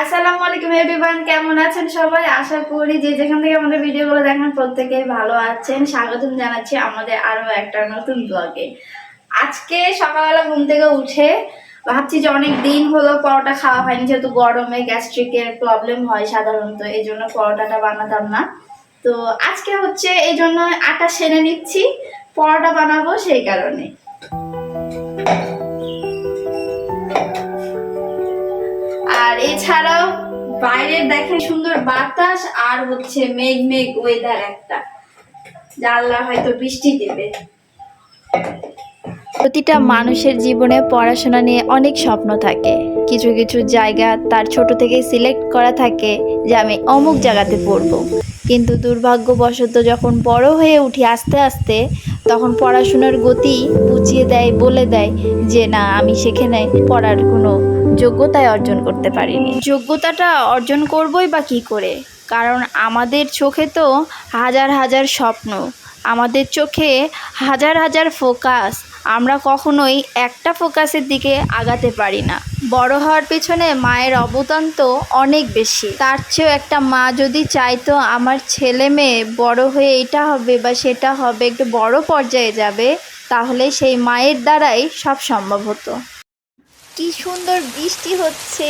আসসালামু আলাইকুম এভরিওয়ান, কেমন আছেন সবাই? আশা করি যে যেখান থেকে আমাদের ভিডিওগুলো দেখেন প্রত্যেকেই ভালো আছেন। স্বাগতম জানাচ্ছি আমাদের আরো একটা নতুন ব্লগে। আজকে সকালবেলা ঘুম থেকে উঠে ভাবছি যে অনেক দিন হলো পরোটা খাওয়া হয়নি, যেহেতু গরমে গ্যাস্ট্রিকের প্রবলেম হয় সাধারণত, এই জন্য পরোটাটা বানাতাম না। তো আজকে হচ্ছে এই জন্য আটা সেনে নিচ্ছি, পরোটা বানাবো সেই কারণে। আর এছাড়াও বাইরের দেখেন সুন্দর বাতাস আর হচ্ছে মেঘ মেঘ ওয়েদার একটা, যা আল্লাহ হয়তো বৃষ্টি দেবে। প্রতিটা মানুষের জীবনে পড়াশোনা নিয়ে অনেক স্বপ্ন থাকে। কিছু কিছু জায়গা তার ছোট থেকে সিলেক্ট করা থাকে যে আমি অমুক জায়গাতে পড়বো, কিন্তু দুর্ভাগ্যবশত যখন বড় হয়ে উঠি আস্তে আস্তে, তখন পড়াশোনার গতি বুঝিয়ে দেয়, বলে দেয় যে না, আমি সেখানে পড়ার কোনো যোগ্যতায় অর্জন করতে পারিনি। যোগ্যতাটা অর্জন করবই বা কী করে? কারণ আমাদের চোখে তো হাজার হাজার স্বপ্ন, আমাদের চোখে হাজার হাজার ফোকাস, আমরা কখনোই একটা ফোকাসের দিকে আগাতে পারি না। বড় হওয়ার পেছনে মায়ের অবদান তো অনেক বেশি। তার চেয়েও একটা মা যদি চাইতো আমার ছেলে মেয়ে বড় হয়ে এটা হবে বা সেটা হবে, একটু বড় পর্যায়ে যাবে, তাহলে সেই মায়ের দ্বারাই সব সম্ভব হতো। কি সুন্দর বৃষ্টি হচ্ছে,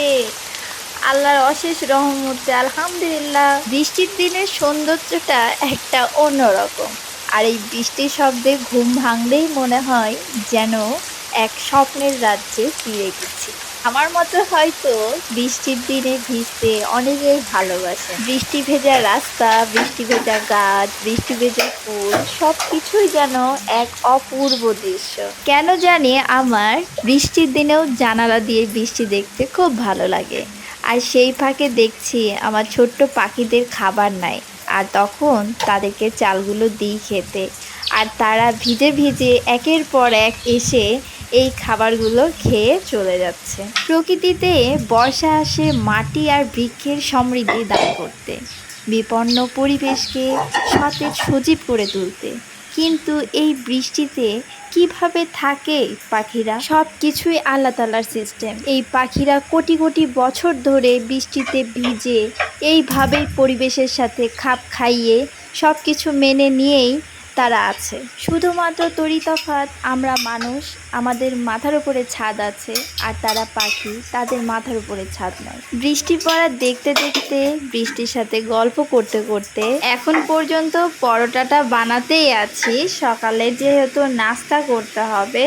আল্লাহর অশেষ রহমতে আলহামদুলিল্লাহ। বৃষ্টির দিনের সৌন্দর্যটা একটা অন্যরকম। আর এই বৃষ্টির শব্দে ঘুম ভাঙলেই মনে হয় যেন এক স্বপ্নের রাজ্যে ফিরে গেছি। আমার মতো হয়তো বৃষ্টির দিনে ভিজতে অনেকেই ভালোবাসে। বৃষ্টি ভেজা রাস্তা, বৃষ্টি ভেজা গাছ, বৃষ্টি ভেজা ফুল, সব কিছুই যেন এক অপূর্ব দৃশ্য। কেন জানি আমার বৃষ্টির দিনেও জানালা দিয়ে বৃষ্টি দেখতে খুব ভালো লাগে। আর সেই ফাঁকে দেখছি আমার ছোট্ট পাখিদের খাবার নাই, আর তখন তাদেরকে চালগুলো দিই খেতে, আর তারা ভিজে ভিজে একের পর এক এসে এই খাবারগুলো খেয়ে চলে যাচ্ছে। প্রকৃতিতে বর্ষা আসে মাটি আর বৃক্ষের সমৃদ্ধি দান করতে, বিপন্ন পরিবেশকে সতেজ সজীব করে তুলতে। কিন্তু এই বৃষ্টিতে কিভাবে থাকে পাখিরা? সব কিছুই আল্লাহ তাআলার সিস্টেম। এই পাখিরা কোটি কোটি বছর ধরে বৃষ্টিতে ভিজে এইভাবেই পরিবেশের সাথে খাপ খাইয়ে সব কিছু মেনে নিয়েই তারা আছে। শুধুমাত্র তফাৎ, আমরা মানুষ, আমাদের মাথার উপরে ছাদ আছে, আর তারা পাখি, তাদের মাথার উপরে ছাদ নয়। বৃষ্টি পড়া দেখতে দেখতে, বৃষ্টির সাথে গল্প করতে করতে এখন পর্যন্ত পরোটাটা বানাতেই আছি। সকালে যেহেতু নাস্তা করতে হবে,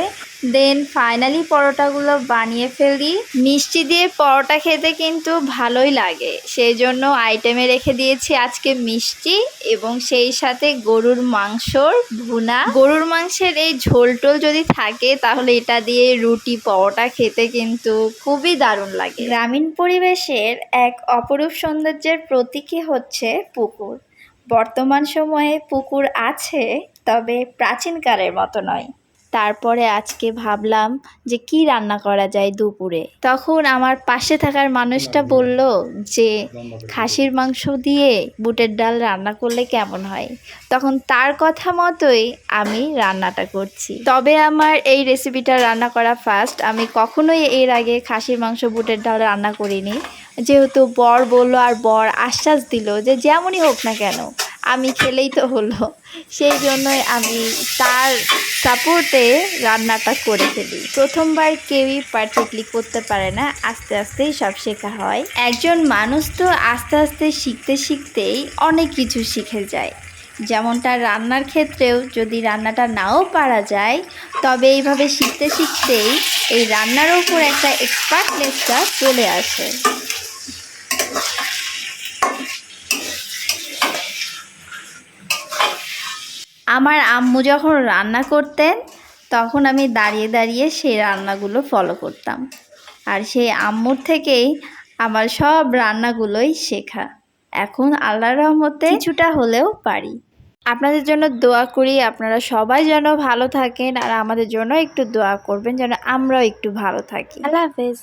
দেন ফাইনালি পরোটাগুলো বানিয়ে ফেলি। মিষ্টি দিয়ে পরোটা খেতে কিন্তু ভালোই লাগে, সেই জন্য আইটেমে রেখে দিয়েছি আজকে মিষ্টি, এবং সেই সাথে গরুর মাংসর ভুনা। গরুর মাংসের এই ঝোল টোল যদি থাকে তাহলে এটা দিয়ে রুটি পরোটা খেতে কিন্তু খুবই দারুণ লাগে। গ্রামীণ পরিবেশের এক অপরূপ সৌন্দর্যের প্রতীকই হচ্ছে পুকুর। বর্তমান সময়ে পুকুর আছে, তবে প্রাচীনকালের মতো নয়। তারপরে আজকে ভাবলাম যে কি রান্না করা যায় দুপুরে। তখন আমার পাশে থাকার মানুষটা বলল যে খাসির মাংস দিয়ে বুটের ডাল রান্না করলে কেমন হয়। তখন তার কথা মতোই আমি রান্নাটা করছি। তবে আমার এই রেসিপিটা রান্না করা ফার্স্ট। আমি কখনোই এর আগে খাসির মাংস বুটের ডাল রান্না করিনি। যেহেতু বর বললো আর বর আশ্বাস দিল যে যেমনই হোক না কেন আমি খেলেই তো হলো, সেই জন্যই আমি তার সাপোর্টে রান্নাটা করে ফেলি। প্রথমবার কেউই পারফেক্টলি করতে পারে না, আস্তে আস্তেই সব শেখা হয়। একজন মানুষ তো আস্তে আস্তে শিখতে শিখতেই অনেক কিছু শিখে যায়। যেমনটা রান্নার ক্ষেত্রেও যদি রান্নাটা নাও পারা যায়, তবে এইভাবে শিখতে শিখতেই এই রান্নার ওপর একটা এক্সপার্টনেসটা চলে আসে। আমার আম্মু যখন রান্না করতেন তখন আমি দাঁড়িয়ে দাঁড়িয়ে সেই রান্নাগুলো ফলো করতাম, আর সেই আম্মুর থেকেই আমার সব রান্নাগুলোই শেখা। এখন আল্লাহর রহমতে কিছুটা হলেও পারি। আপনাদের জন্য দোয়া করি, আপনারা সবাই যেন ভালো থাকেন, আর আমাদের জন্য একটু দোয়া করবেন যেন আমরাও একটু ভালো থাকি। আল্লাহ হাফেজ।